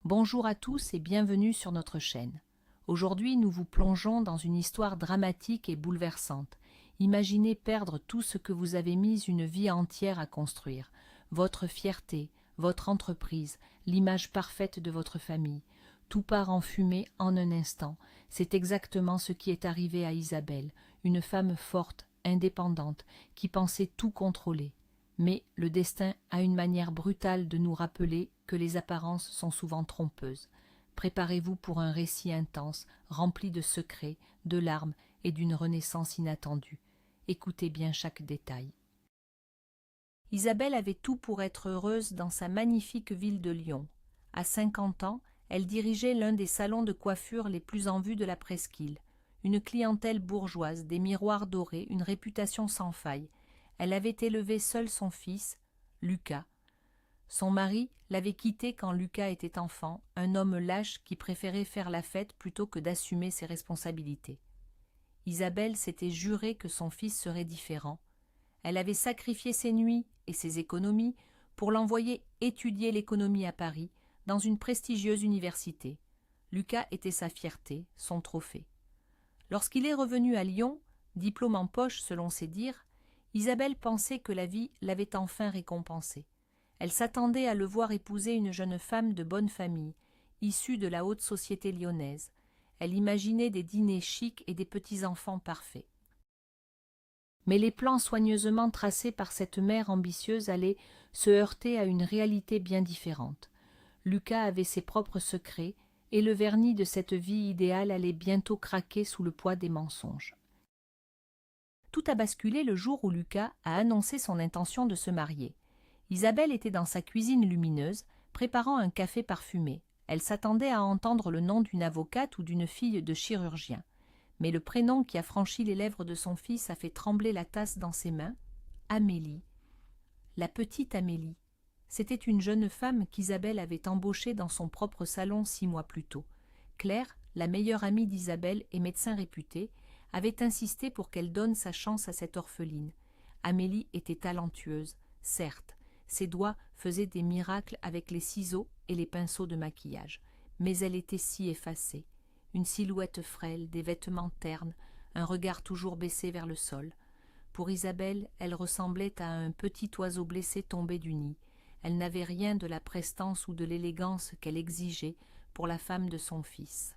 Bonjour à tous et bienvenue sur notre chaîne. Aujourd'hui, nous vous plongeons dans une histoire dramatique et bouleversante. Imaginez perdre tout ce que vous avez mis une vie entière à construire. Votre fierté, votre entreprise, l'image parfaite de votre famille. Tout part en fumée en un instant. C'est exactement ce qui est arrivé à Isabelle, une femme forte, indépendante, qui pensait tout contrôler. Mais le destin a une manière brutale de nous rappeler que les apparences sont souvent trompeuses. Préparez-vous pour un récit intense, rempli de secrets, de larmes et d'une renaissance inattendue. Écoutez bien chaque détail. Isabelle avait tout pour être heureuse dans sa magnifique ville de Lyon. À 50 ans, elle dirigeait l'un des salons de coiffure les plus en vue de la presqu'île. Une clientèle bourgeoise, des miroirs dorés, une réputation sans faille. Elle avait élevé seul son fils, Lucas. Son mari l'avait quitté quand Lucas était enfant, un homme lâche qui préférait faire la fête plutôt que d'assumer ses responsabilités. Isabelle s'était juré que son fils serait différent. Elle avait sacrifié ses nuits et ses économies pour l'envoyer étudier l'économie à Paris, dans une prestigieuse université. Lucas était sa fierté, son trophée. Lorsqu'il est revenu à Lyon, diplôme en poche selon ses dires, Isabelle pensait que la vie l'avait enfin récompensé. Elle s'attendait à le voir épouser une jeune femme de bonne famille, issue de la haute société lyonnaise. Elle imaginait des dîners chics et des petits-enfants parfaits. Mais les plans soigneusement tracés par cette mère ambitieuse allaient se heurter à une réalité bien différente. Lucas avait ses propres secrets, et le vernis de cette vie idéale allait bientôt craquer sous le poids des mensonges. Tout a basculé le jour où Lucas a annoncé son intention de se marier. Isabelle était dans sa cuisine lumineuse, préparant un café parfumé. Elle s'attendait à entendre le nom d'une avocate ou d'une fille de chirurgien. Mais le prénom qui a franchi les lèvres de son fils a fait trembler la tasse dans ses mains. Amélie. La petite Amélie. C'était une jeune femme qu'Isabelle avait embauchée dans son propre salon 6 mois plus tôt. Claire, la meilleure amie d'Isabelle et médecin réputé, avait insisté pour qu'elle donne sa chance à cette orpheline. Amélie était talentueuse, certes. Ses doigts faisaient des miracles avec les ciseaux et les pinceaux de maquillage. Mais elle était si effacée. Une silhouette frêle, des vêtements ternes, un regard toujours baissé vers le sol. Pour Isabelle, elle ressemblait à un petit oiseau blessé tombé du nid. Elle n'avait rien de la prestance ou de l'élégance qu'elle exigeait pour la femme de son fils.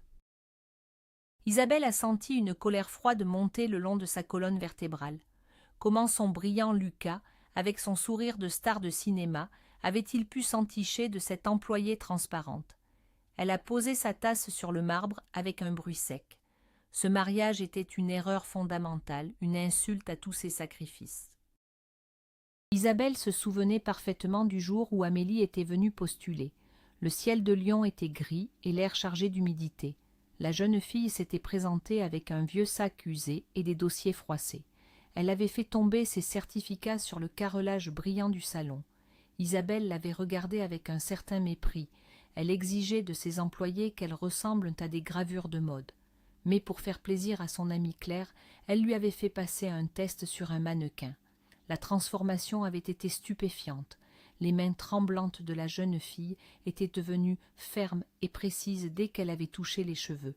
Isabelle a senti une colère froide monter le long de sa colonne vertébrale. Comment son brillant Lucas, avec son sourire de star de cinéma, avait-il pu s'enticher de cette employée transparente? Elle a posé sa tasse sur le marbre avec un bruit sec. Ce mariage était une erreur fondamentale, une insulte à tous ses sacrifices. Isabelle se souvenait parfaitement du jour où Amélie était venue postuler. Le ciel de Lyon était gris et l'air chargé d'humidité. La jeune fille s'était présentée avec un vieux sac usé et des dossiers froissés. Elle avait fait tomber ses certificats sur le carrelage brillant du salon. Isabelle l'avait regardée avec un certain mépris. Elle exigeait de ses employés qu'elles ressemblent à des gravures de mode. Mais pour faire plaisir à son amie Claire, elle lui avait fait passer un test sur un mannequin. La transformation avait été stupéfiante. Les mains tremblantes de la jeune fille étaient devenues fermes et précises dès qu'elle avait touché les cheveux.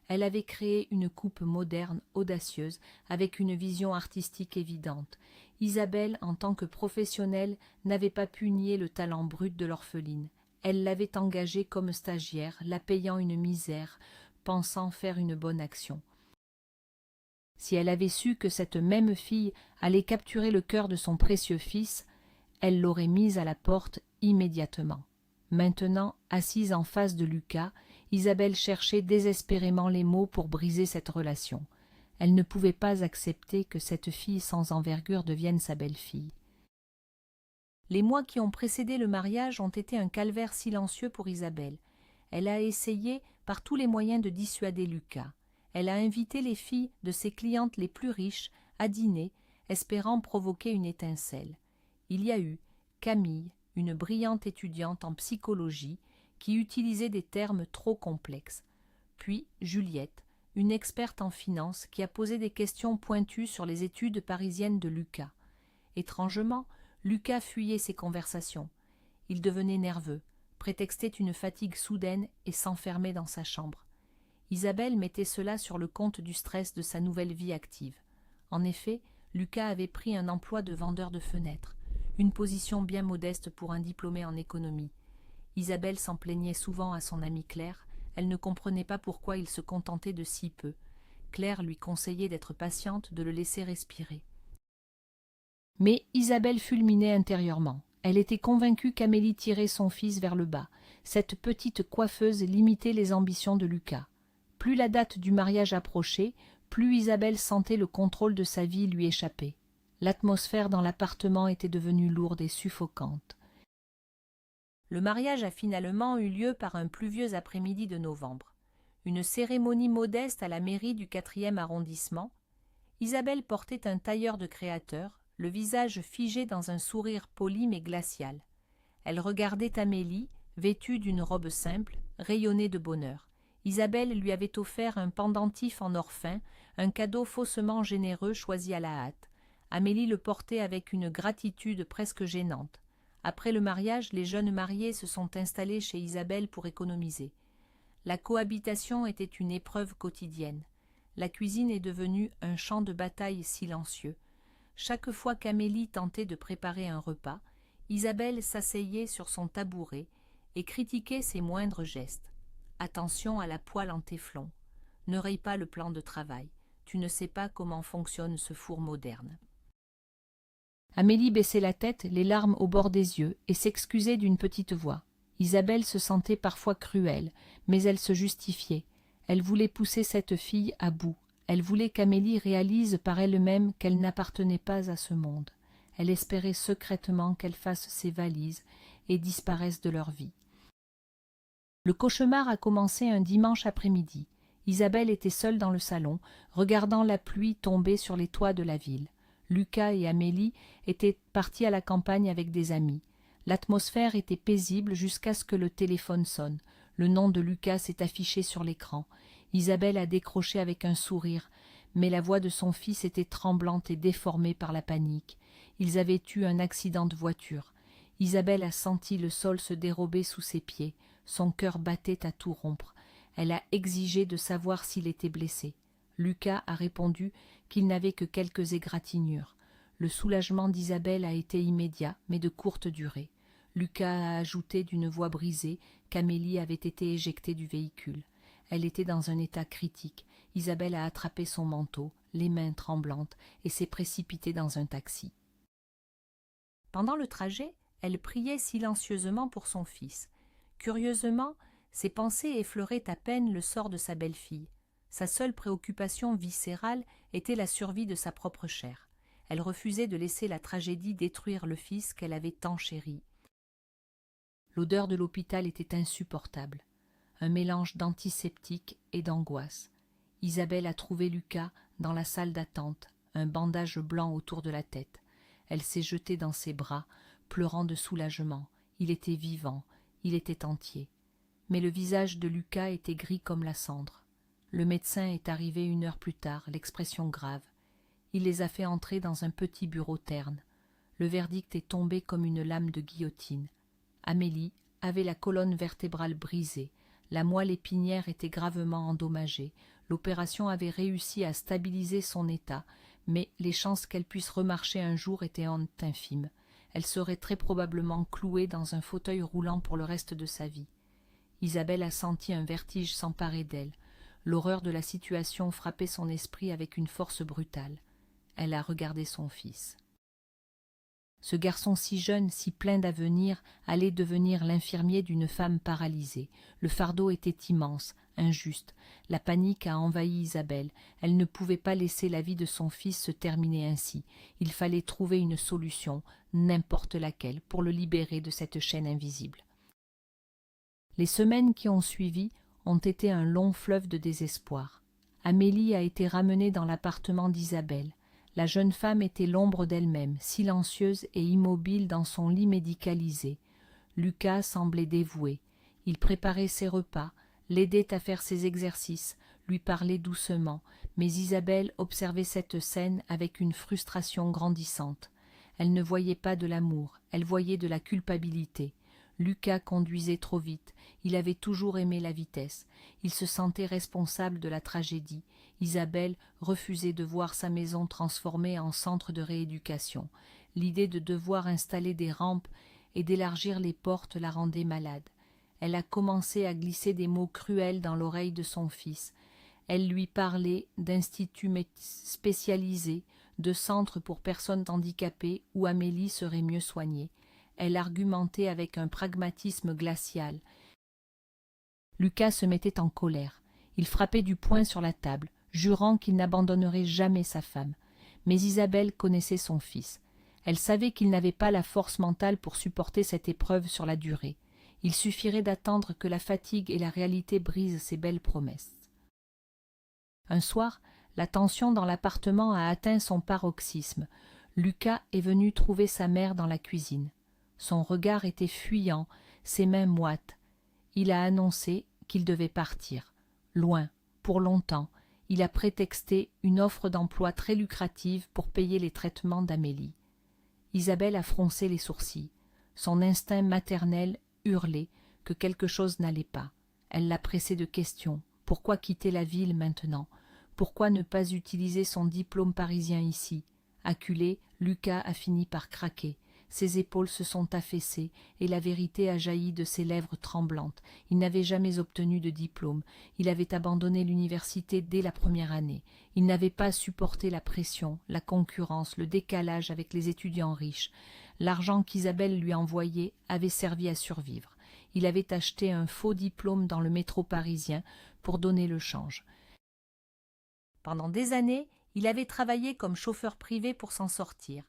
Elle avait créé une coupe moderne, audacieuse, avec une vision artistique évidente. Isabelle, en tant que professionnelle, n'avait pas pu nier le talent brut de l'orpheline. Elle l'avait engagée comme stagiaire, la payant une misère, pensant faire une bonne action. Si elle avait su que cette même fille allait capturer le cœur de son précieux fils, elle l'aurait mise à la porte immédiatement. Maintenant, assise en face de Lucas, Isabelle cherchait désespérément les mots pour briser cette relation. Elle ne pouvait pas accepter que cette fille sans envergure devienne sa belle-fille. Les mois qui ont précédé le mariage ont été un calvaire silencieux pour Isabelle. Elle a essayé par tous les moyens de dissuader Lucas. Elle a invité les filles de ses clientes les plus riches à dîner, espérant provoquer une étincelle. Il y a eu Camille, une brillante étudiante en psychologie, qui utilisait des termes trop complexes. Puis Juliette, une experte en finance qui a posé des questions pointues sur les études parisiennes de Lucas. Étrangement, Lucas fuyait ces conversations. Il devenait nerveux, prétextait une fatigue soudaine et s'enfermait dans sa chambre. Isabelle mettait cela sur le compte du stress de sa nouvelle vie active. En effet, Lucas avait pris un emploi de vendeur de fenêtres, une position bien modeste pour un diplômé en économie. Isabelle s'en plaignait souvent à son amie Claire, elle ne comprenait pas pourquoi il se contentait de si peu. Claire lui conseillait d'être patiente, de le laisser respirer. Mais Isabelle fulminait intérieurement. Elle était convaincue qu'Amélie tirait son fils vers le bas. Cette petite coiffeuse limitait les ambitions de Lucas. Plus la date du mariage approchait, plus Isabelle sentait le contrôle de sa vie lui échapper. L'atmosphère dans l'appartement était devenue lourde et suffocante. Le mariage a finalement eu lieu par un pluvieux après-midi de novembre. Une cérémonie modeste à la mairie du 4e arrondissement. Isabelle portait un tailleur de créateur, le visage figé dans un sourire poli mais glacial. Elle regardait Amélie, vêtue d'une robe simple, rayonnée de bonheur. Isabelle lui avait offert un pendentif en or fin, un cadeau faussement généreux choisi à la hâte. Amélie le portait avec une gratitude presque gênante. Après le mariage, les jeunes mariés se sont installés chez Isabelle pour économiser. La cohabitation était une épreuve quotidienne. La cuisine est devenue un champ de bataille silencieux. Chaque fois qu'Amélie tentait de préparer un repas, Isabelle s'asseyait sur son tabouret et critiquait ses moindres gestes. Attention à la poêle en téflon. Ne raye pas le plan de travail. Tu ne sais pas comment fonctionne ce four moderne. Amélie baissait la tête, les larmes au bord des yeux, et s'excusait d'une petite voix. Isabelle se sentait parfois cruelle, mais elle se justifiait. Elle voulait pousser cette fille à bout. Elle voulait qu'Amélie réalise par elle-même qu'elle n'appartenait pas à ce monde. Elle espérait secrètement qu'elle fasse ses valises et disparaisse de leur vie. Le cauchemar a commencé un dimanche après-midi. Isabelle était seule dans le salon, regardant la pluie tomber sur les toits de la ville. Lucas et Amélie étaient partis à la campagne avec des amis. L'atmosphère était paisible jusqu'à ce que le téléphone sonne. Le nom de Lucas s'est affiché sur l'écran. Isabelle a décroché avec un sourire, mais la voix de son fils était tremblante et déformée par la panique. Ils avaient eu un accident de voiture. Isabelle a senti le sol se dérober sous ses pieds. Son cœur battait à tout rompre. Elle a exigé de savoir s'il était blessé. Lucas a répondu qu'il n'avait que quelques égratignures. Le soulagement d'Isabelle a été immédiat, mais de courte durée. Lucas a ajouté d'une voix brisée qu'Amélie avait été éjectée du véhicule. Elle était dans un état critique. Isabelle a attrapé son manteau, les mains tremblantes, et s'est précipitée dans un taxi. Pendant le trajet, elle priait silencieusement pour son fils. Curieusement, ses pensées effleuraient à peine le sort de sa belle-fille. Sa seule préoccupation viscérale était la survie de sa propre chair. Elle refusait de laisser la tragédie détruire le fils qu'elle avait tant chéri. L'odeur de l'hôpital était insupportable, un mélange d'antiseptique et d'angoisse. Isabelle a trouvé Lucas dans la salle d'attente, un bandage blanc autour de la tête. Elle s'est jetée dans ses bras, pleurant de soulagement. Il était vivant, il était entier. Mais le visage de Lucas était gris comme la cendre. Le médecin est arrivé 1 heure plus tard, l'expression grave. Il les a fait entrer dans un petit bureau terne. Le verdict est tombé comme une lame de guillotine. Amélie avait la colonne vertébrale brisée. La moelle épinière était gravement endommagée. L'opération avait réussi à stabiliser son état, mais les chances qu'elle puisse remarcher un jour étaient infimes. Elle serait très probablement clouée dans un fauteuil roulant pour le reste de sa vie. Isabelle a senti un vertige s'emparer d'elle. L'horreur de la situation frappait son esprit avec une force brutale. Elle a regardé son fils. Ce garçon si jeune, si plein d'avenir, allait devenir l'infirmier d'une femme paralysée. Le fardeau était immense, injuste. La panique a envahi Isabelle. Elle ne pouvait pas laisser la vie de son fils se terminer ainsi. Il fallait trouver une solution, n'importe laquelle, pour le libérer de cette chaîne invisible. Les semaines qui ont suivi ont été un long fleuve de désespoir. Amélie a été ramenée dans l'appartement d'Isabelle. La jeune femme était l'ombre d'elle-même, silencieuse et immobile dans son lit médicalisé. Lucas semblait dévoué. Il préparait ses repas, l'aidait à faire ses exercices, lui parlait doucement, mais Isabelle observait cette scène avec une frustration grandissante. Elle ne voyait pas de l'amour, elle voyait de la culpabilité. Lucas conduisait trop vite, il avait toujours aimé la vitesse, il se sentait responsable de la tragédie. Isabelle refusait de voir sa maison transformée en centre de rééducation. L'idée de devoir installer des rampes et d'élargir les portes la rendait malade. Elle a commencé à glisser des mots cruels dans l'oreille de son fils. Elle lui parlait d'instituts spécialisés, de centres pour personnes handicapées où Amélie serait mieux soignée. Elle argumentait avec un pragmatisme glacial. Lucas se mettait en colère. Il frappait du poing sur la table, jurant qu'il n'abandonnerait jamais sa femme. Mais Isabelle connaissait son fils. Elle savait qu'il n'avait pas la force mentale pour supporter cette épreuve sur la durée. Il suffirait d'attendre que la fatigue et la réalité brisent ses belles promesses. Un soir, la tension dans l'appartement a atteint son paroxysme. Lucas est venu trouver sa mère dans la cuisine. Son regard était fuyant, ses mains moites. Il a annoncé qu'il devait partir. Loin, pour longtemps, il a prétexté une offre d'emploi très lucrative pour payer les traitements d'Amélie. Isabelle a froncé les sourcils. Son instinct maternel hurlait que quelque chose n'allait pas. Elle l'a pressé de questions. Pourquoi quitter la ville maintenant? Pourquoi ne pas utiliser son diplôme parisien ici? Acculé, Lucas a fini par craquer. Ses épaules se sont affaissées et la vérité a jailli de ses lèvres tremblantes. Il n'avait jamais obtenu de diplôme. Il avait abandonné l'université dès la première année. Il n'avait pas supporté la pression, la concurrence, le décalage avec les étudiants riches. L'argent qu'Isabelle lui envoyait avait servi à survivre. Il avait acheté un faux diplôme dans le métro parisien pour donner le change. Pendant des années, il avait travaillé comme chauffeur privé pour s'en sortir.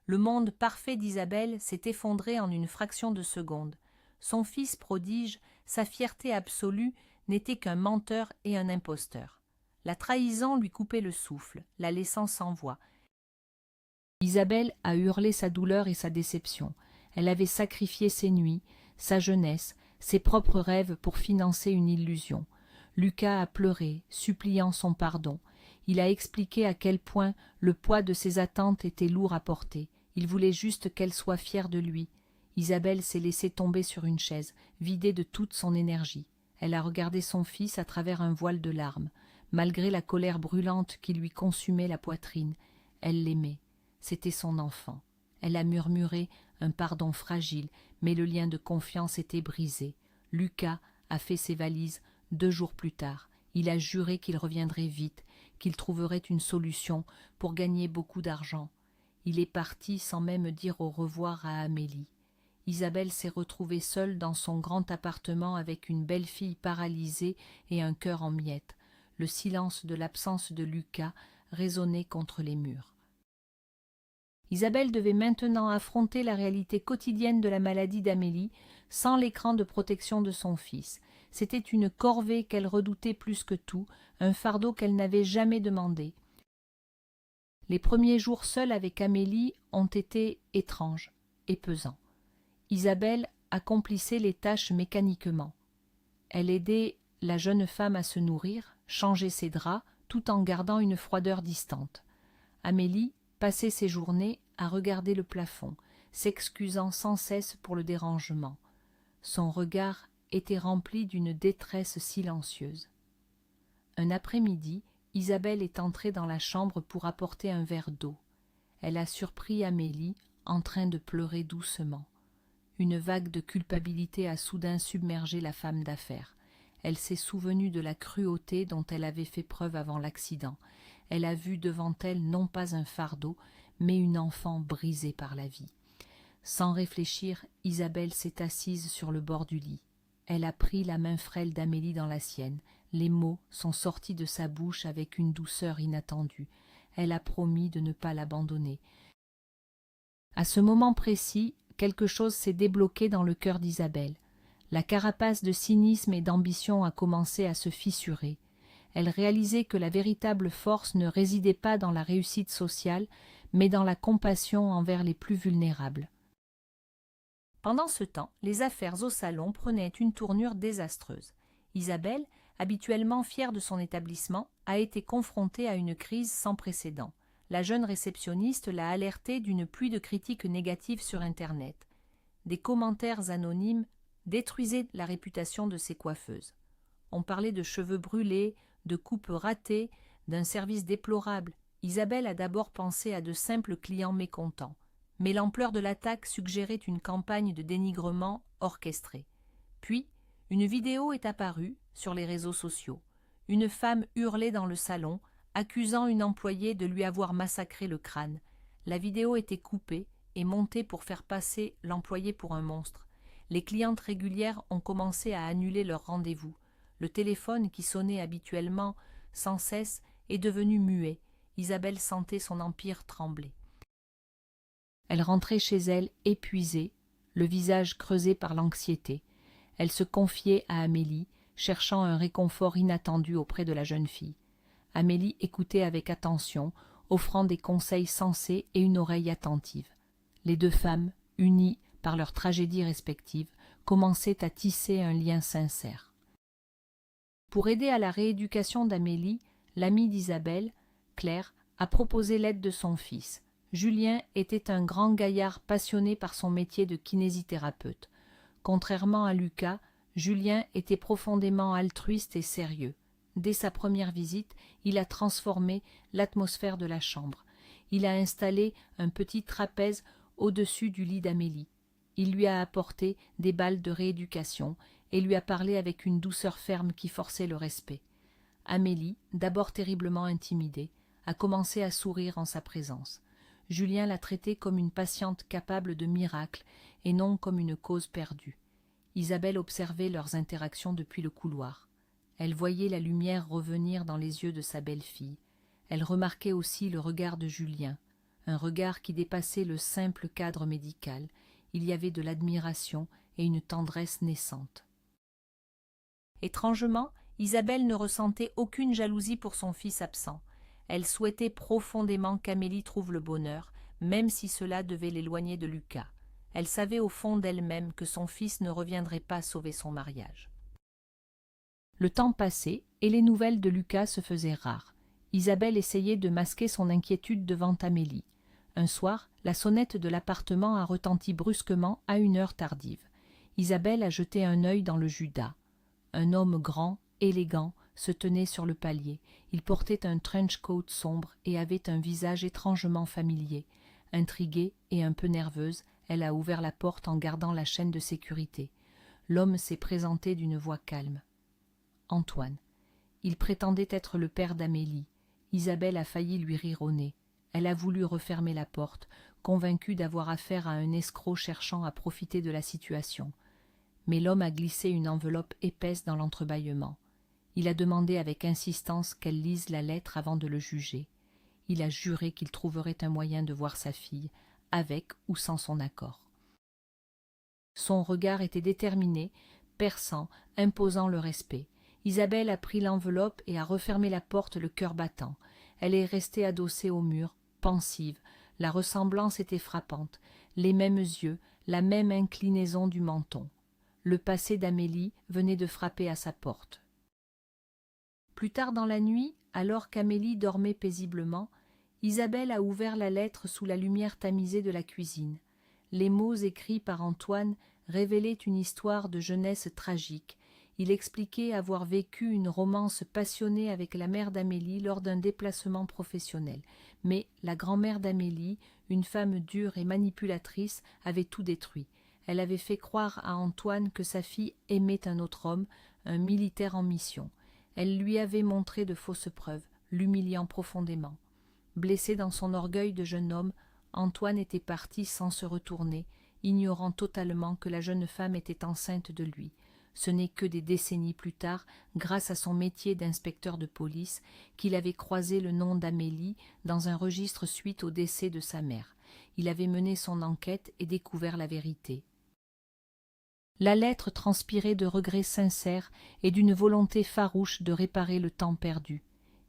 Le monde parfait d'Isabelle s'est effondré en une fraction de seconde. Son fils prodige, sa fierté absolue, n'était qu'un menteur et un imposteur. La trahison lui coupait le souffle, la laissant sans voix. Isabelle a hurlé sa douleur et sa déception. Elle avait sacrifié ses nuits, sa jeunesse, ses propres rêves pour financer une illusion. Lucas a pleuré, suppliant son pardon. Il a expliqué à quel point le poids de ses attentes était lourd à porter. Il voulait juste qu'elle soit fière de lui. Isabelle s'est laissée tomber sur une chaise, vidée de toute son énergie. Elle a regardé son fils à travers un voile de larmes. Malgré la colère brûlante qui lui consumait la poitrine, elle l'aimait. C'était son enfant. Elle a murmuré un pardon fragile, mais le lien de confiance était brisé. Lucas a fait ses valises 2 jours plus tard. Il a juré qu'il reviendrait vite, qu'il trouverait une solution pour gagner beaucoup d'argent. Il est parti sans même dire au revoir à Amélie. Isabelle s'est retrouvée seule dans son grand appartement avec une belle-fille paralysée et un cœur en miettes. Le silence de l'absence de Lucas résonnait contre les murs. Isabelle devait maintenant affronter la réalité quotidienne de la maladie d'Amélie sans l'écran de protection de son fils. C'était une corvée qu'elle redoutait plus que tout, un fardeau qu'elle n'avait jamais demandé. Les premiers jours seuls avec Amélie ont été étranges et pesants. Isabelle accomplissait les tâches mécaniquement. Elle aidait la jeune femme à se nourrir, changeait ses draps, tout en gardant une froideur distante. Amélie passait ses journées à regarder le plafond, s'excusant sans cesse pour le dérangement. Son regard était rempli d'une détresse silencieuse. Un après-midi, Isabelle est entrée dans la chambre pour apporter un verre d'eau. Elle a surpris Amélie en train de pleurer doucement. Une vague de culpabilité a soudain submergé la femme d'affaires. Elle s'est souvenue de la cruauté dont elle avait fait preuve avant l'accident. Elle a vu devant elle non pas un fardeau, mais une enfant brisée par la vie. Sans réfléchir, Isabelle s'est assise sur le bord du lit. Elle a pris la main frêle d'Amélie dans la sienne. Les mots sont sortis de sa bouche avec une douceur inattendue. Elle a promis de ne pas l'abandonner. À ce moment précis, quelque chose s'est débloqué dans le cœur d'Isabelle. La carapace de cynisme et d'ambition a commencé à se fissurer. Elle réalisait que la véritable force ne résidait pas dans la réussite sociale, mais dans la compassion envers les plus vulnérables. Pendant ce temps, les affaires au salon prenaient une tournure désastreuse. Isabelle, habituellement fière de son établissement, a été confrontée à une crise sans précédent. La jeune réceptionniste l'a alertée d'une pluie de critiques négatives sur Internet. Des commentaires anonymes détruisait la réputation de ses coiffeuses. On parlait de cheveux brûlés, de coupes ratées, d'un service déplorable. Isabelle a d'abord pensé à de simples clients mécontents, mais l'ampleur de l'attaque suggérait une campagne de dénigrement orchestrée. Puis, une vidéo est apparue sur les réseaux sociaux. Une femme hurlait dans le salon, accusant une employée de lui avoir massacré le crâne. La vidéo était coupée et montée pour faire passer l'employée pour un monstre. Les clientes régulières ont commencé à annuler leurs rendez-vous. Le téléphone, qui sonnait habituellement sans cesse, est devenu muet. Isabelle sentait son empire trembler. Elle rentrait chez elle épuisée, le visage creusé par l'anxiété. Elle se confiait à Amélie, cherchant un réconfort inattendu auprès de la jeune fille. Amélie écoutait avec attention, offrant des conseils sensés et une oreille attentive. Les deux femmes, unies par leurs tragédies respectives, commençaient à tisser un lien sincère. Pour aider à la rééducation d'Amélie, l'amie d'Isabelle, Claire, a proposé l'aide de son fils. Julien était un grand gaillard passionné par son métier de kinésithérapeute. Contrairement à Lucas, Julien était profondément altruiste et sérieux. Dès sa première visite, il a transformé l'atmosphère de la chambre. Il a installé un petit trapèze au-dessus du lit d'Amélie. Il lui a apporté des balles de rééducation et lui a parlé avec une douceur ferme qui forçait le respect. Amélie, d'abord terriblement intimidée, a commencé à sourire en sa présence. Julien l'a traitée comme une patiente capable de miracles et non comme une cause perdue. Isabelle observait leurs interactions depuis le couloir. Elle voyait la lumière revenir dans les yeux de sa belle-fille. Elle remarquait aussi le regard de Julien, un regard qui dépassait le simple cadre médical. Il y avait de l'admiration et une tendresse naissante. Étrangement, Isabelle ne ressentait aucune jalousie pour son fils absent. Elle souhaitait profondément qu'Amélie trouve le bonheur, même si cela devait l'éloigner de Lucas. Elle savait au fond d'elle-même que son fils ne reviendrait pas sauver son mariage. Le temps passait et les nouvelles de Lucas se faisaient rares. Isabelle essayait de masquer son inquiétude devant Amélie. Un soir, la sonnette de l'appartement a retenti brusquement à une heure tardive. Isabelle a jeté un œil dans le Judas. Un homme grand, élégant, se tenait sur le palier. Il portait un trench coat sombre et avait un visage étrangement familier. Intriguée et un peu nerveuse, elle a ouvert la porte en gardant la chaîne de sécurité. L'homme s'est présenté d'une voix calme. Antoine. Il prétendait être le père d'Amélie. Isabelle a failli lui rire au nez. Elle a voulu refermer la porte, convaincue d'avoir affaire à un escroc cherchant à profiter de la situation. Mais l'homme a glissé une enveloppe épaisse dans l'entrebâillement. Il a demandé avec insistance qu'elle lise la lettre avant de le juger. Il a juré qu'il trouverait un moyen de voir sa fille, avec ou sans son accord. Son regard était déterminé, perçant, imposant le respect. Isabelle a pris l'enveloppe et a refermé la porte le cœur battant. Elle est restée adossée au mur, pensive. La ressemblance était frappante. Les mêmes yeux, la même inclinaison du menton. Le passé d'Amélie venait de frapper à sa porte. Plus tard dans la nuit, alors qu'Amélie dormait paisiblement, Isabelle a ouvert la lettre sous la lumière tamisée de la cuisine. Les mots écrits par Antoine révélaient une histoire de jeunesse tragique. Il expliquait avoir vécu une romance passionnée avec la mère d'Amélie lors d'un déplacement professionnel. Mais la grand-mère d'Amélie, une femme dure et manipulatrice, avait tout détruit. Elle avait fait croire à Antoine que sa fille aimait un autre homme, un militaire en mission. Elle lui avait montré de fausses preuves, l'humiliant profondément. Blessé dans son orgueil de jeune homme, Antoine était parti sans se retourner, ignorant totalement que la jeune femme était enceinte de lui. Ce n'est que des décennies plus tard, grâce à son métier d'inspecteur de police, qu'il avait croisé le nom d'Amélie dans un registre suite au décès de sa mère. Il avait mené son enquête et découvert la vérité. La lettre transpirait de regrets sincères et d'une volonté farouche de réparer le temps perdu.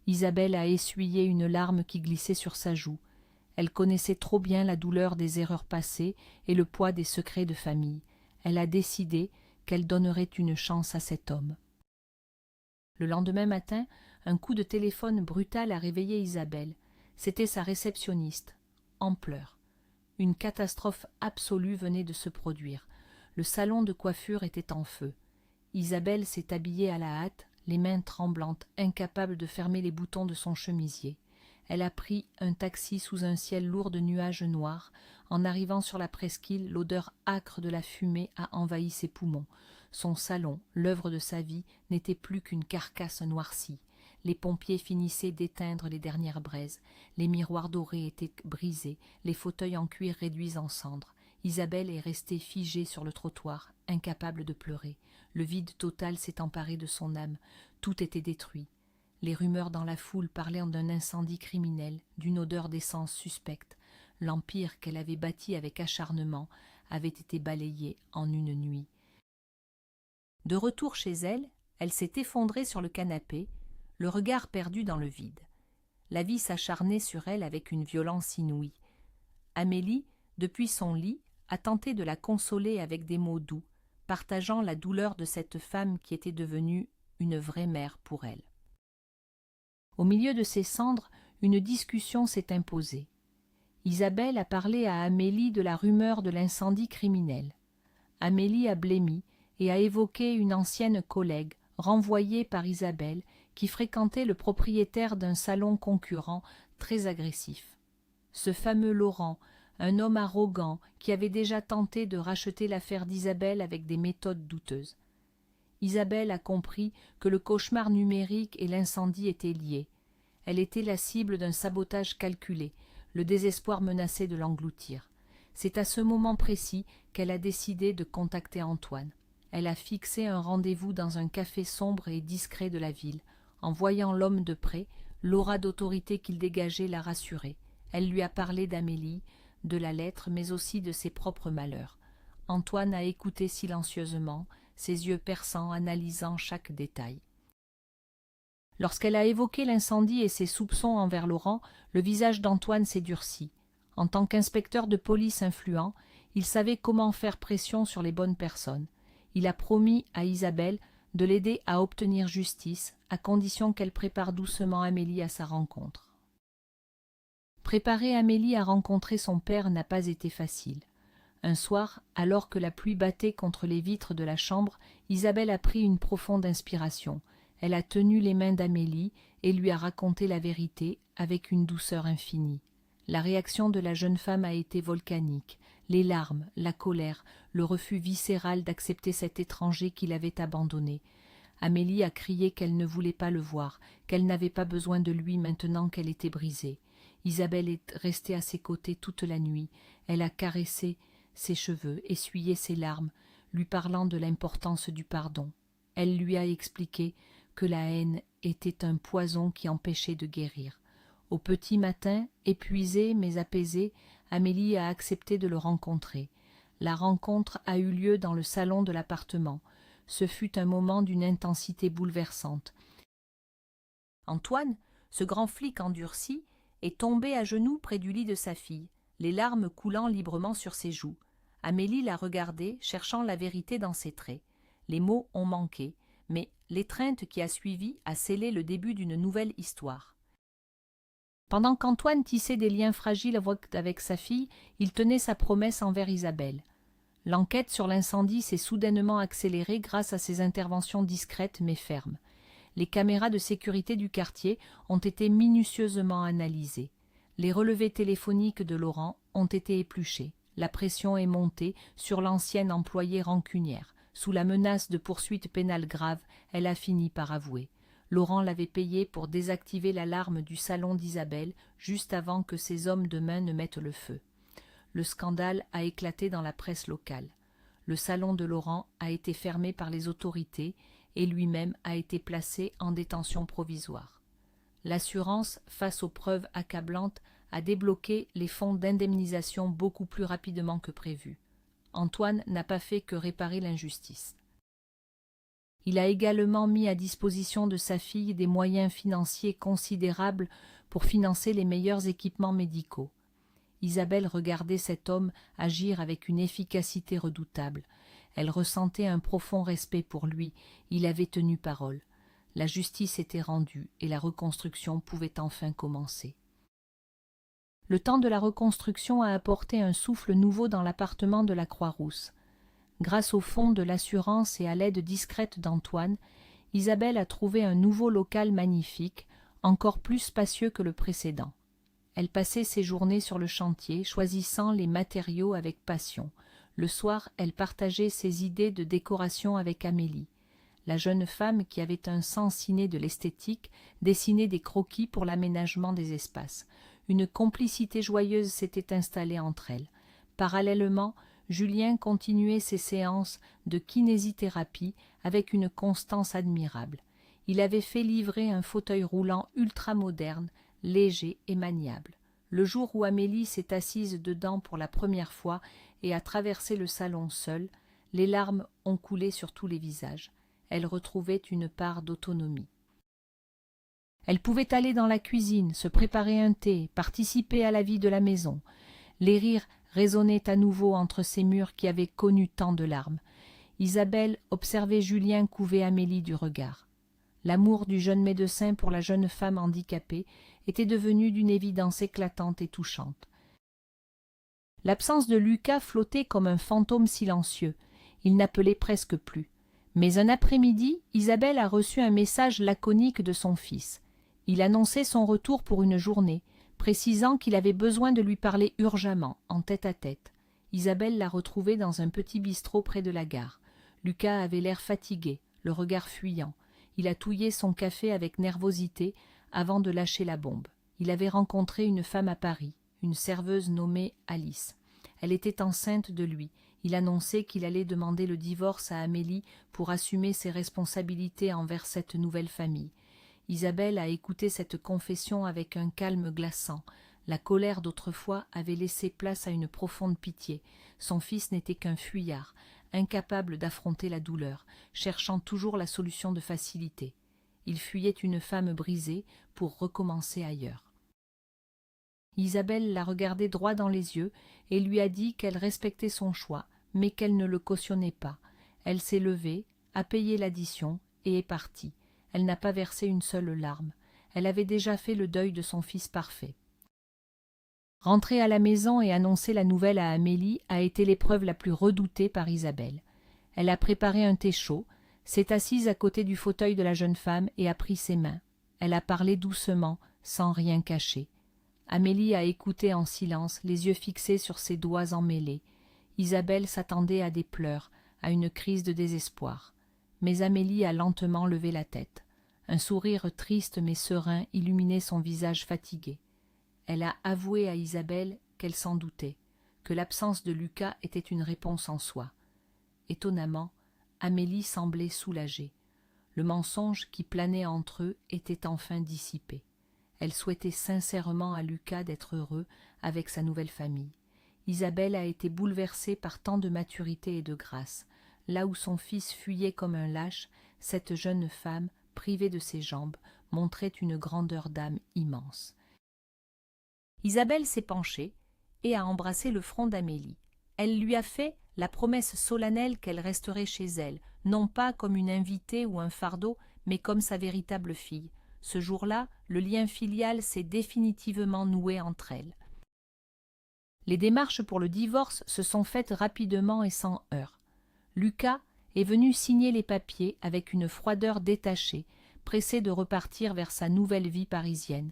Isabelle a essuyé une larme qui glissait sur sa joue. Elle connaissait trop bien la douleur des erreurs passées et le poids des secrets de famille. Elle a décidé qu'elle donnerait une chance à cet homme. Le lendemain matin, un coup de téléphone brutal a réveillé Isabelle. C'était sa réceptionniste, en pleurs. Une catastrophe absolue venait de se produire. Le salon de coiffure était en feu. Isabelle s'est habillée à la hâte, les mains tremblantes, incapable de fermer les boutons de son chemisier. Elle a pris un taxi sous un ciel lourd de nuages noirs. En arrivant sur la presqu'île, l'odeur âcre de la fumée a envahi ses poumons. Son salon, l'œuvre de sa vie, n'était plus qu'une carcasse noircie. Les pompiers finissaient d'éteindre les dernières braises. Les miroirs dorés étaient brisés, les fauteuils en cuir réduits en cendres. Isabelle est restée figée sur le trottoir, incapable de pleurer. Le vide total s'est emparé de son âme. Tout était détruit. Les rumeurs dans la foule parlaient d'un incendie criminel, d'une odeur d'essence suspecte. L'empire qu'elle avait bâti avec acharnement avait été balayé en une nuit. De retour chez elle, elle s'est effondrée sur le canapé, le regard perdu dans le vide. La vie s'acharnait sur elle avec une violence inouïe. Amélie, depuis son lit, a tenté de la consoler avec des mots doux, partageant la douleur de cette femme qui était devenue une vraie mère pour elle. Au milieu de ces cendres, une discussion s'est imposée. Isabelle a parlé à Amélie de la rumeur de l'incendie criminel. Amélie a blêmi et a évoqué une ancienne collègue, renvoyée par Isabelle, qui fréquentait le propriétaire d'un salon concurrent très agressif. Ce fameux Laurent, un homme arrogant qui avait déjà tenté de racheter l'affaire d'Isabelle avec des méthodes douteuses. Isabelle a compris que le cauchemar numérique et l'incendie étaient liés. Elle était la cible d'un sabotage calculé. Le désespoir menaçait de l'engloutir. C'est à ce moment précis qu'elle a décidé de contacter Antoine. Elle a fixé un rendez-vous dans un café sombre et discret de la ville. En voyant l'homme de près, l'aura d'autorité qu'il dégageait l'a rassurée. Elle lui a parlé d'Amélie, de la lettre, mais aussi de ses propres malheurs. Antoine a écouté silencieusement, ses yeux perçants analysant chaque détail. Lorsqu'elle a évoqué l'incendie et ses soupçons envers Laurent, le visage d'Antoine s'est durci. En tant qu'inspecteur de police influent, il savait comment faire pression sur les bonnes personnes. Il a promis à Isabelle de l'aider à obtenir justice, à condition qu'elle prépare doucement Amélie à sa rencontre. Préparer Amélie à rencontrer son père n'a pas été facile. Un soir, alors que la pluie battait contre les vitres de la chambre, Isabelle a pris une profonde inspiration. Elle a tenu les mains d'Amélie et lui a raconté la vérité avec une douceur infinie. La réaction de la jeune femme a été volcanique. Les larmes, la colère, le refus viscéral d'accepter cet étranger qui l'avait abandonnée. Amélie a crié qu'elle ne voulait pas le voir, qu'elle n'avait pas besoin de lui maintenant qu'elle était brisée. Isabelle est restée à ses côtés toute la nuit. Elle a caressé ses cheveux, essuyé ses larmes, lui parlant de l'importance du pardon. Elle lui a expliqué que la haine était un poison qui empêchait de guérir. Au petit matin, épuisée mais apaisée, Amélie a accepté de le rencontrer. La rencontre a eu lieu dans le salon de l'appartement. Ce fut un moment d'une intensité bouleversante. Antoine, ce grand flic endurci, est tombé à genoux près du lit de sa fille, les larmes coulant librement sur ses joues. Amélie l'a regardé, cherchant la vérité dans ses traits. Les mots ont manqué, mais l'étreinte qui a suivi a scellé le début d'une nouvelle histoire. Pendant qu'Antoine tissait des liens fragiles avec sa fille, il tenait sa promesse envers Isabelle. L'enquête sur l'incendie s'est soudainement accélérée grâce à ses interventions discrètes mais fermes. Les caméras de sécurité du quartier ont été minutieusement analysées. Les relevés téléphoniques de Laurent ont été épluchés. La pression est montée sur l'ancienne employée rancunière. Sous la menace de poursuites pénales graves, elle a fini par avouer. Laurent l'avait payé pour désactiver l'alarme du salon d'Isabelle juste avant que ses hommes de main ne mettent le feu. Le scandale a éclaté dans la presse locale. Le salon de Laurent a été fermé par les autorités et lui-même a été placé en détention provisoire. L'assurance, face aux preuves accablantes, a débloqué les fonds d'indemnisation beaucoup plus rapidement que prévu. Antoine n'a pas fait que réparer l'injustice. Il a également mis à disposition de sa fille des moyens financiers considérables pour financer les meilleurs équipements médicaux. Isabelle regardait cet homme agir avec une efficacité redoutable. Elle ressentait un profond respect pour lui. Il avait tenu parole. La justice était rendue et la reconstruction pouvait enfin commencer. Le temps de la reconstruction a apporté un souffle nouveau dans l'appartement de la Croix-Rousse. Grâce au fonds de l'assurance et à l'aide discrète d'Antoine, Isabelle a trouvé un nouveau local magnifique, encore plus spacieux que le précédent. Elle passait ses journées sur le chantier, choisissant les matériaux avec passion. Le soir, elle partageait ses idées de décoration avec Amélie. La jeune femme, qui avait un sens inné de l'esthétique, dessinait des croquis pour l'aménagement des espaces. Une complicité joyeuse s'était installée entre elles. Parallèlement, Julien continuait ses séances de kinésithérapie avec une constance admirable. Il avait fait livrer un fauteuil roulant ultramoderne, léger et maniable. Le jour où Amélie s'est assise dedans pour la première fois et a traversé le salon seule, les larmes ont coulé sur tous les visages. Elle retrouvait une part d'autonomie. Elle pouvait aller dans la cuisine, se préparer un thé, participer à la vie de la maison. Les rires résonnaient à nouveau entre ces murs qui avaient connu tant de larmes. Isabelle observait Julien couver Amélie du regard. L'amour du jeune médecin pour la jeune femme handicapée était devenu d'une évidence éclatante et touchante. L'absence de Lucas flottait comme un fantôme silencieux. Il n'appelait presque plus. Mais un après-midi, Isabelle a reçu un message laconique de son fils. Il annonçait son retour pour une journée, précisant qu'il avait besoin de lui parler urgemment, en tête-à-tête. Isabelle l'a retrouvé dans un petit bistrot près de la gare. Lucas avait l'air fatigué, le regard fuyant. Il a touillé son café avec nervosité avant de lâcher la bombe. Il avait rencontré une femme à Paris, une serveuse nommée Alice. Elle était enceinte de lui. Il annonçait qu'il allait demander le divorce à Amélie pour assumer ses responsabilités envers cette nouvelle famille. Isabelle a écouté cette confession avec un calme glaçant. La colère d'autrefois avait laissé place à une profonde pitié. Son fils n'était qu'un fuyard, incapable d'affronter la douleur, cherchant toujours la solution de facilité. Il fuyait une femme brisée pour recommencer ailleurs. Isabelle l'a regardé droit dans les yeux et lui a dit qu'elle respectait son choix, mais qu'elle ne le cautionnait pas. Elle s'est levée, a payé l'addition et est partie. Elle n'a pas versé une seule larme. Elle avait déjà fait le deuil de son fils parfait. Rentrer à la maison et annoncer la nouvelle à Amélie a été l'épreuve la plus redoutée par Isabelle. Elle a préparé un thé chaud, s'est assise à côté du fauteuil de la jeune femme et a pris ses mains. Elle a parlé doucement, sans rien cacher. Amélie a écouté en silence, les yeux fixés sur ses doigts emmêlés. Isabelle s'attendait à des pleurs, à une crise de désespoir. Mais Amélie a lentement levé la tête. Un sourire triste mais serein illuminait son visage fatigué. Elle a avoué à Isabelle qu'elle s'en doutait, que l'absence de Lucas était une réponse en soi. Étonnamment, Amélie semblait soulagée. Le mensonge qui planait entre eux était enfin dissipé. Elle souhaitait sincèrement à Lucas d'être heureux avec sa nouvelle famille. Isabelle a été bouleversée par tant de maturité et de grâce. Là où son fils fuyait comme un lâche, cette jeune femme, privée de ses jambes, montrait une grandeur d'âme immense. Isabelle s'est penchée et a embrassé le front d'Amélie. Elle lui a fait la promesse solennelle qu'elle resterait chez elle, non pas comme une invitée ou un fardeau, mais comme sa véritable fille. Ce jour-là, le lien filial s'est définitivement noué entre elles. Les démarches pour le divorce se sont faites rapidement et sans heurts. Lucas est venu signer les papiers avec une froideur détachée, pressé de repartir vers sa nouvelle vie parisienne.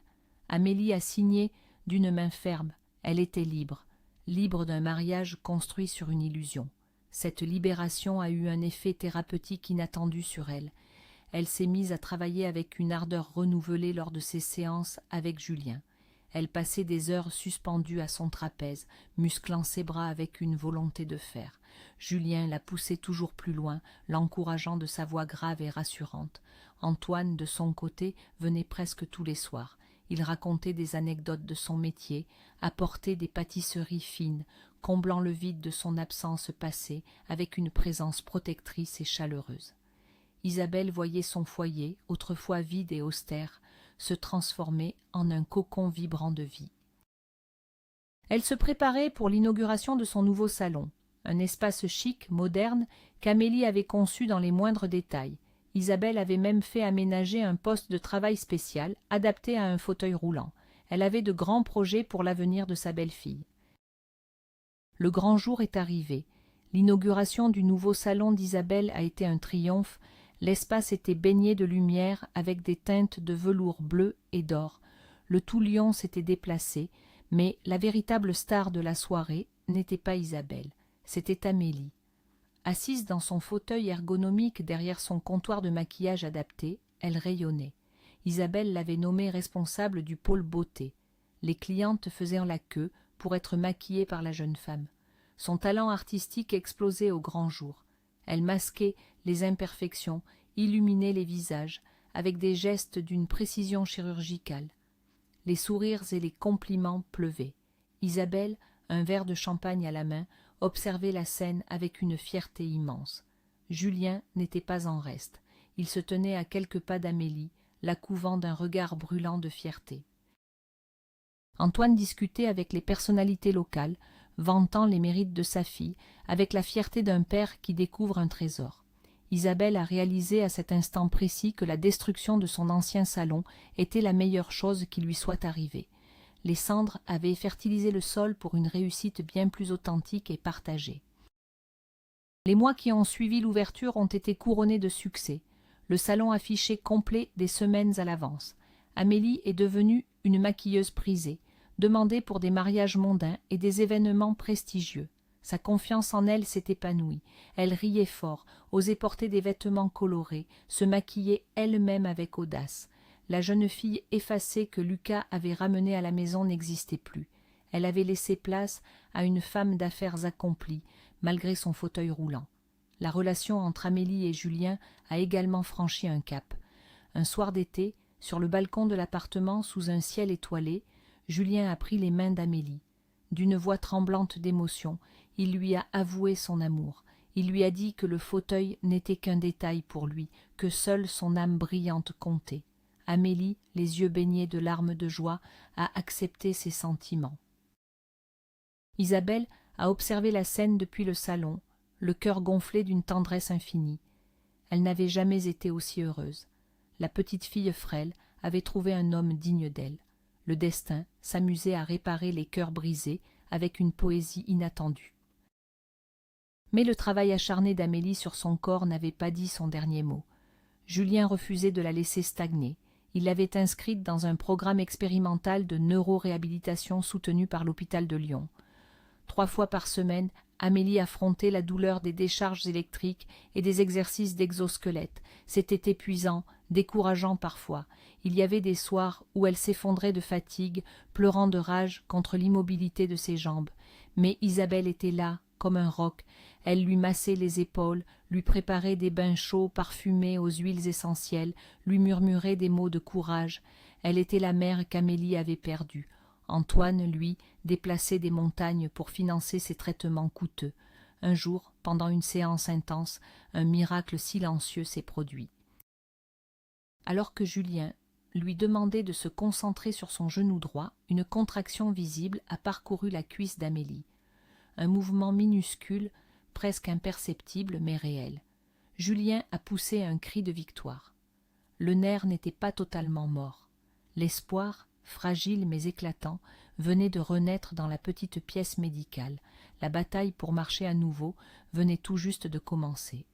Amélie a signé d'une main ferme. Elle était libre, libre d'un mariage construit sur une illusion. Cette libération a eu un effet thérapeutique inattendu sur elle. Elle s'est mise à travailler avec une ardeur renouvelée lors de ses séances avec Julien. Elle passait des heures suspendues à son trapèze, musclant ses bras avec une volonté de fer. Julien la poussait toujours plus loin, l'encourageant de sa voix grave et rassurante. Antoine, de son côté, venait presque tous les soirs. Il racontait des anecdotes de son métier, apportait des pâtisseries fines, comblant le vide de son absence passée avec une présence protectrice et chaleureuse. Isabelle voyait son foyer, autrefois vide et austère, se transformer en un cocon vibrant de vie. Elle se préparait pour l'inauguration de son nouveau salon, un espace chic, moderne, qu'Amélie avait conçu dans les moindres détails. Isabelle avait même fait aménager un poste de travail spécial, adapté à un fauteuil roulant. Elle avait de grands projets pour l'avenir de sa belle-fille. Le grand jour est arrivé. L'inauguration du nouveau salon d'Isabelle a été un triomphe. L'espace était baigné de lumière avec des teintes de velours bleu et d'or. Le tout lion s'était déplacé, mais la véritable star de la soirée n'était pas Isabelle, c'était Amélie. Assise dans son fauteuil ergonomique derrière son comptoir de maquillage adapté, elle rayonnait. Isabelle l'avait nommée responsable du pôle beauté. Les clientes faisaient la queue pour être maquillées par la jeune femme. Son talent artistique explosait au grand jour. Elle masquait les imperfections, illuminait les visages, avec des gestes d'une précision chirurgicale. Les sourires et les compliments pleuvaient. Isabelle, un verre de champagne à la main, observait la scène avec une fierté immense. Julien n'était pas en reste. Il se tenait à quelques pas d'Amélie, la couvant d'un regard brûlant de fierté. Antoine discutait avec les personnalités locales, vantant les mérites de sa fille, avec la fierté d'un père qui découvre un trésor. Isabelle a réalisé à cet instant précis que la destruction de son ancien salon était la meilleure chose qui lui soit arrivée. Les cendres avaient fertilisé le sol pour une réussite bien plus authentique et partagée. Les mois qui ont suivi l'ouverture ont été couronnés de succès. Le salon affichait complet des semaines à l'avance. Amélie est devenue une maquilleuse prisée, demandée pour des mariages mondains et des événements prestigieux. Sa confiance en elle s'est épanouie. Elle riait fort, osait porter des vêtements colorés, se maquillait elle-même avec audace. La jeune fille effacée que Lucas avait ramenée à la maison n'existait plus. Elle avait laissé place à une femme d'affaires accomplie, malgré son fauteuil roulant. La relation entre Amélie et Julien a également franchi un cap. Un soir d'été, sur le balcon de l'appartement sous un ciel étoilé, Julien a pris les mains d'Amélie. D'une voix tremblante d'émotion, il lui a avoué son amour. Il lui a dit que le fauteuil n'était qu'un détail pour lui, que seule son âme brillante comptait. Amélie, les yeux baignés de larmes de joie, a accepté ses sentiments. Isabelle a observé la scène depuis le salon, le cœur gonflé d'une tendresse infinie. Elle n'avait jamais été aussi heureuse. La petite fille frêle avait trouvé un homme digne d'elle. Le destin s'amusait à réparer les cœurs brisés avec une poésie inattendue. Mais le travail acharné d'Amélie sur son corps n'avait pas dit son dernier mot. Julien refusait de la laisser stagner. Il l'avait inscrite dans un programme expérimental de neuroréhabilitation soutenu par l'hôpital de Lyon. 3 fois par semaine, Amélie affrontait la douleur des décharges électriques et des exercices d'exosquelette. C'était épuisant, décourageant parfois. Il y avait des soirs où elle s'effondrait de fatigue, pleurant de rage contre l'immobilité de ses jambes. Mais Isabelle était là, comme un roc. Elle lui massait les épaules, lui préparait des bains chauds parfumés aux huiles essentielles, lui murmurait des mots de courage. Elle était la mère qu'Amélie avait perdue. Antoine, lui, déplaçait des montagnes pour financer ses traitements coûteux. Un jour, pendant une séance intense, un miracle silencieux s'est produit. Alors que Julien lui demandait de se concentrer sur son genou droit, une contraction visible a parcouru la cuisse d'Amélie. Un mouvement minuscule, presque imperceptible, mais réel. Julien a poussé un cri de victoire. Le nerf n'était pas totalement mort. L'espoir, fragile mais éclatant, venait de renaître dans la petite pièce médicale. La bataille pour marcher à nouveau venait tout juste de commencer.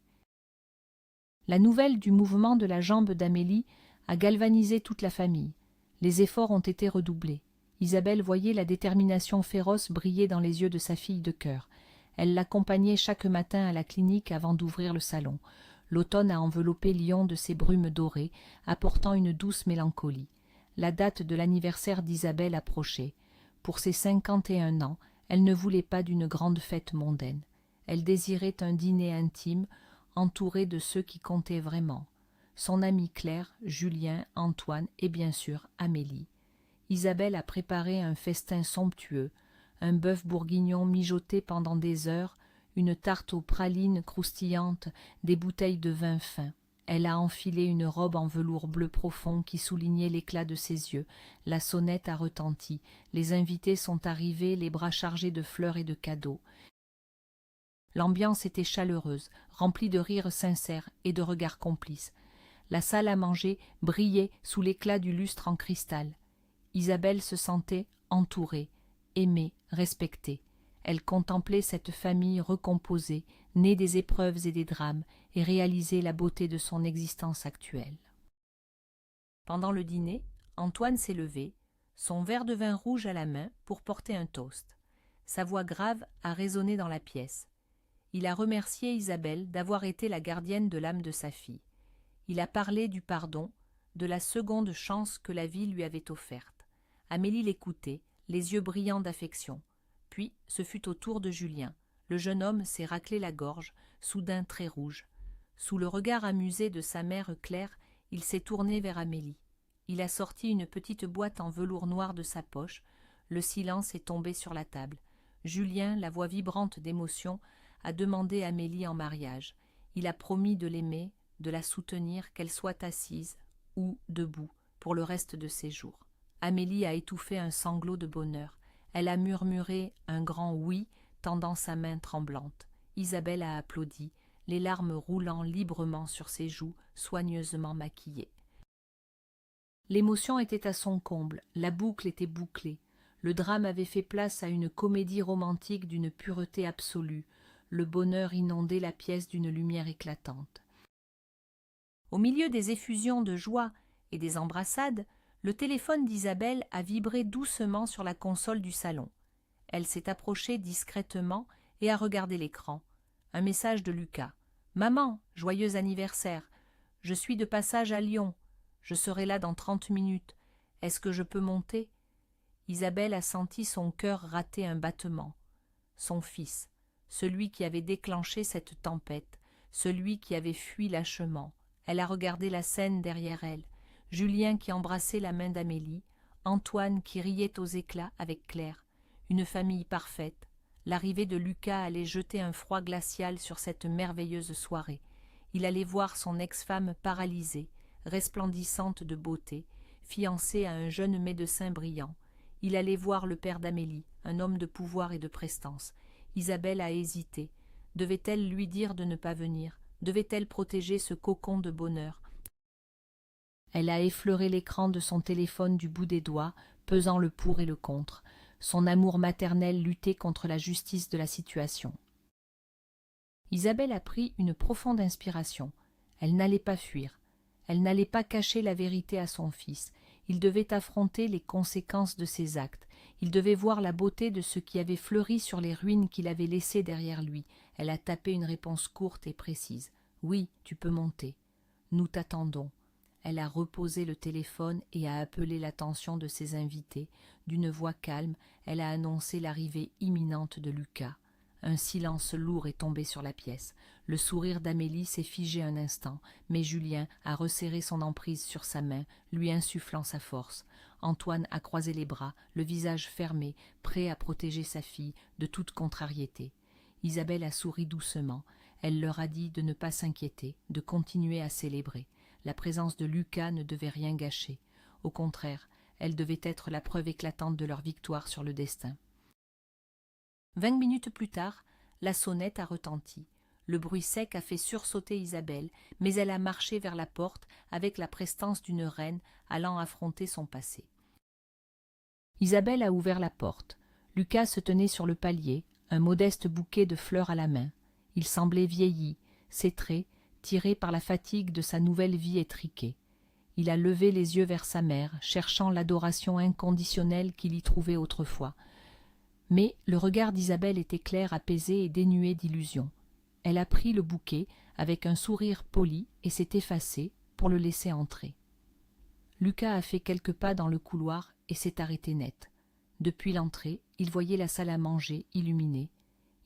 La nouvelle du mouvement de la jambe d'Amélie a galvanisé toute la famille. Les efforts ont été redoublés. Isabelle voyait la détermination féroce briller dans les yeux de sa fille de cœur. Elle l'accompagnait chaque matin à la clinique avant d'ouvrir le salon. L'automne a enveloppé Lyon de ses brumes dorées, apportant une douce mélancolie. La date de l'anniversaire d'Isabelle approchait. Pour ses 51 ans, elle ne voulait pas d'une grande fête mondaine. Elle désirait un dîner intime, entouré de ceux qui comptaient vraiment. Son amie Claire, Julien, Antoine et bien sûr Amélie. Isabelle a préparé un festin somptueux, un bœuf bourguignon mijoté pendant des heures, une tarte aux pralines croustillantes, des bouteilles de vin fin. Elle a enfilé une robe en velours bleu profond qui soulignait l'éclat de ses yeux. La sonnette a retenti. Les invités sont arrivés, les bras chargés de fleurs et de cadeaux. L'ambiance était chaleureuse, remplie de rires sincères et de regards complices. La salle à manger brillait sous l'éclat du lustre en cristal. Isabelle se sentait entourée, aimée, respectée. Elle contemplait cette famille recomposée, née des épreuves et des drames, et réalisait la beauté de son existence actuelle. Pendant le dîner, Antoine s'est levé, son verre de vin rouge à la main, pour porter un toast. Sa voix grave a résonné dans la pièce. Il a remercié Isabelle d'avoir été la gardienne de l'âme de sa fille. Il a parlé du pardon, de la seconde chance que la vie lui avait offerte. Amélie l'écoutait, les yeux brillants d'affection. Puis ce fut au tour de Julien. Le jeune homme s'est raclé la gorge, soudain très rouge. Sous le regard amusé de sa mère Claire, il s'est tourné vers Amélie. Il a sorti une petite boîte en velours noir de sa poche. Le silence est tombé sur la table. Julien, la voix vibrante d'émotion, a demandé Amélie en mariage. Il a promis de l'aimer, de la soutenir, qu'elle soit assise ou debout pour le reste de ses jours. Amélie a étouffé un sanglot de bonheur. Elle a murmuré un grand oui, tendant sa main tremblante. Isabelle a applaudi, les larmes roulant librement sur ses joues soigneusement maquillées. L'émotion était à son comble, la boucle était bouclée. Le drame avait fait place à une comédie romantique d'une pureté absolue. Le bonheur inondait la pièce d'une lumière éclatante. Au milieu des effusions de joie et des embrassades, le téléphone d'Isabelle a vibré doucement sur la console du salon. Elle s'est approchée discrètement et a regardé l'écran. Un message de Lucas. « Maman, joyeux anniversaire. Je suis de passage à Lyon. Je serai là dans 30 minutes. Est-ce que je peux monter ?» Isabelle a senti son cœur rater un battement. Son fils, celui qui avait déclenché cette tempête, celui qui avait fui lâchement. Elle a regardé la scène derrière elle. Julien qui embrassait la main d'Amélie, Antoine qui riait aux éclats avec Claire. Une famille parfaite. L'arrivée de Lucas allait jeter un froid glacial sur cette merveilleuse soirée. Il allait voir son ex-femme paralysée, resplendissante de beauté, fiancée à un jeune médecin brillant. Il allait voir le père d'Amélie, un homme de pouvoir et de prestance. Isabelle a hésité. Devait-elle lui dire de ne pas venir? Devait-elle protéger ce cocon de bonheur? Elle a effleuré l'écran de son téléphone du bout des doigts, pesant le pour et le contre. Son amour maternel luttait contre la justice de la situation. Isabelle a pris une profonde inspiration. Elle n'allait pas fuir. Elle n'allait pas cacher la vérité à son fils. Il devait affronter les conséquences de ses actes. Il devait voir la beauté de ce qui avait fleuri sur les ruines qu'il avait laissées derrière lui. Elle a tapé une réponse courte et précise. « Oui, tu peux monter. Nous t'attendons. » Elle a reposé le téléphone et a appelé l'attention de ses invités. D'une voix calme, elle a annoncé l'arrivée imminente de Lucas. Un silence lourd est tombé sur la pièce. Le sourire d'Amélie s'est figé un instant, mais Julien a resserré son emprise sur sa main, lui insufflant sa force. Antoine a croisé les bras, le visage fermé, prêt à protéger sa fille de toute contrariété. Isabelle a souri doucement. Elle leur a dit de ne pas s'inquiéter, de continuer à célébrer. La présence de Lucas ne devait rien gâcher. Au contraire, elle devait être la preuve éclatante de leur victoire sur le destin. 20 minutes plus tard, la sonnette a retenti. Le bruit sec a fait sursauter Isabelle, mais elle a marché vers la porte avec la prestance d'une reine allant affronter son passé. Isabelle a ouvert la porte. Lucas se tenait sur le palier, un modeste bouquet de fleurs à la main. Il semblait vieilli, ses traits, tirés par la fatigue de sa nouvelle vie étriquée. Il a levé les yeux vers sa mère, cherchant l'adoration inconditionnelle qu'il y trouvait autrefois. Mais le regard d'Isabelle était clair, apaisé et dénué d'illusion. Elle a pris le bouquet avec un sourire poli et s'est effacée pour le laisser entrer. Lucas a fait quelques pas dans le couloir et s'est arrêté net. Depuis l'entrée, il voyait la salle à manger illuminée.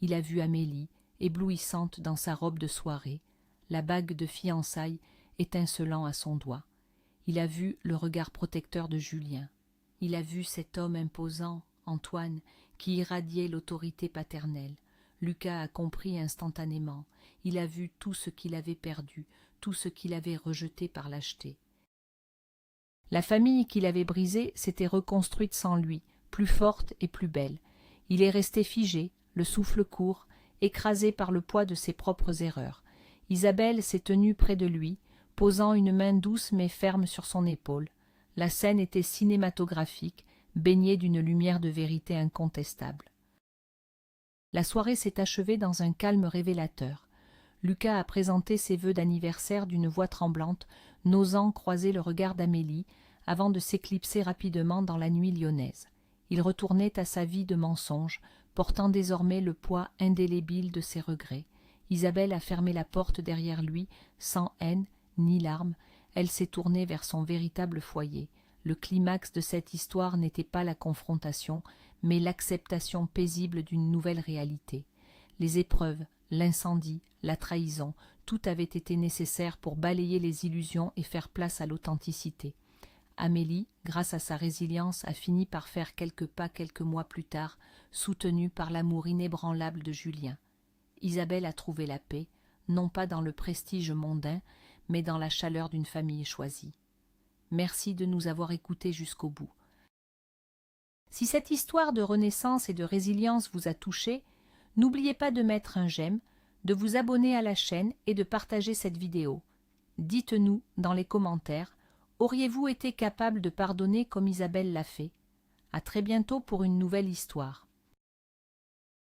Il a vu Amélie, éblouissante dans sa robe de soirée, la bague de fiançailles étincelant à son doigt. Il a vu le regard protecteur de Julien. Il a vu cet homme imposant, Antoine, qui irradiait l'autorité paternelle. Lucas a compris instantanément. Il a vu tout ce qu'il avait perdu, tout ce qu'il avait rejeté par lâcheté. La famille qu'il avait brisée s'était reconstruite sans lui, plus forte et plus belle. Il est resté figé, le souffle court, écrasé par le poids de ses propres erreurs. Isabelle s'est tenue près de lui, posant une main douce mais ferme sur son épaule. La scène était cinématographique, baignée d'une lumière de vérité incontestable. La soirée s'est achevée dans un calme révélateur. Lucas a présenté ses vœux d'anniversaire d'une voix tremblante, n'osant croiser le regard d'Amélie, avant de s'éclipser rapidement dans la nuit lyonnaise. Il retournait à sa vie de mensonge, portant désormais le poids indélébile de ses regrets. Isabelle a fermé la porte derrière lui, sans haine ni larmes. Elle s'est tournée vers son véritable foyer. Le climax de cette histoire n'était pas la confrontation, mais l'acceptation paisible d'une nouvelle réalité. Les épreuves, l'incendie, la trahison, tout avait été nécessaire pour balayer les illusions et faire place à l'authenticité. Amélie, grâce à sa résilience, a fini par faire quelques pas quelques mois plus tard, soutenue par l'amour inébranlable de Julien. Isabelle a trouvé la paix, non pas dans le prestige mondain, mais dans la chaleur d'une famille choisie. Merci de nous avoir écoutés jusqu'au bout. Si cette histoire de renaissance et de résilience vous a touché, n'oubliez pas de mettre un j'aime, de vous abonner à la chaîne et de partager cette vidéo. Dites-nous dans les commentaires, auriez-vous été capable de pardonner comme Isabelle l'a fait? À très bientôt pour une nouvelle histoire.